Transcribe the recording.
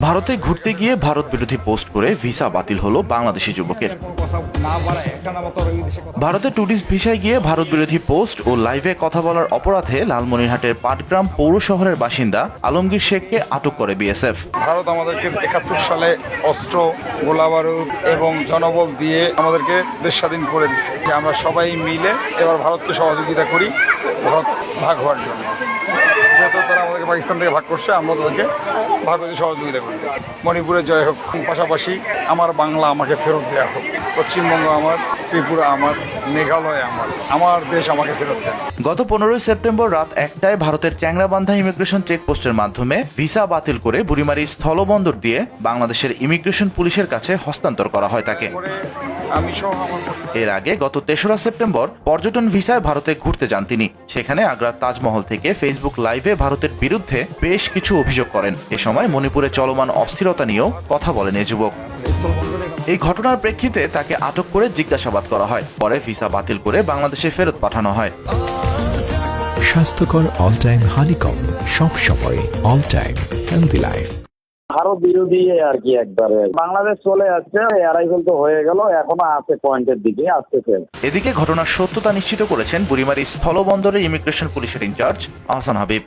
ভারতে ঘুরতে গিয়ে ভারত বিরোধী পোস্ট করে ভিসা বাতিল হলো বাংলাদেশি যুবকের। ভারতে ট্যুরিস্ট ভিসায় গিয়ে ভারত বিরোধী পোস্ট ও লাইভে কথা বলার অপরাধে লালমনিরহাটের পাটগ্রাম পৌর শহরের বাসিন্দা আলমগীর শেখকে আটক করে বিএসএফ। ভারত আমাদেরকে ৭১ সালে অস্ত্র, গোলাবারুদ এবং জনবল দিয়ে আমাদেরকে দেশ স্বাধীন করে দিচ্ছে। যে আমরা সবাই মিলে এবার ভারতকে সহযোগিতা করি ভারত ভাগ হওয়ার জন্য। যেহেতু তারা আমাদেরকে পাকিস্তান থেকে ভাগ করছে, আমরা তাদেরকে ভাগ হতে সহযোগিতা করি। মণিপুরে জয় হোক, পাশাপাশি আমার বাংলা আমাকে ফেরত দেওয়া হোক। পশ্চিমবঙ্গ আমার, ত্রিপুরা আমার, মেঘালয় আমার দেশ আমাকে ফেরত দেন। গত 15 সেপ্টেম্বর রাত 1টায় ভারতের চ্যাংরাবান্ধা ইমিগ্রেশন চেকপোস্টের মাধ্যমে ভিসা বাতিল করে বুড়িমারি স্থলবন্দর দিয়ে বাংলাদেশের ইমিগ্রেশন পুলিশের কাছে হস্তান্তর করা হয় তাকে। এর আগে গত 3রা সেপ্টেম্বর পর্যটন ভিসায় ভারতে ঘুরতে যান তিনি। সেখানে আগ্রার তাজমহল থেকে ফেসবুক লাইভে ভারতের বিরুদ্ধে বেশ কিছু অভিযোগ করেন। এ সময় মণিপুরে চলমান অস্থিরতা নিয়েও কথা বলেন এই যুবক। এই ঘটনার প্রেক্ষিতে তাকে আটক করে জিজ্ঞাসাবাদ করা হয়। পরে ভিসা বাতিল করে বাংলাদেশে ফেরত পাঠানো হয়। স্বাস্থ্যকর অল টাইম হানিকম, সব সময় all time healthy life. Bharat বিরোধী আর কি একবারে বাংলাদেশ চলে যাচ্ছে, অ্যারাইভেল তো হয়ে গেল, এখনো আছে পয়েন্টের দিকে আসতেছে। এদিকে ঘটনার সত্যতা নিশ্চিত করেছেন বুড়িমারি স্থলবন্দরের ইমিগ্রেশন পুলিশের ইনচার্জ আহসান হাবিব।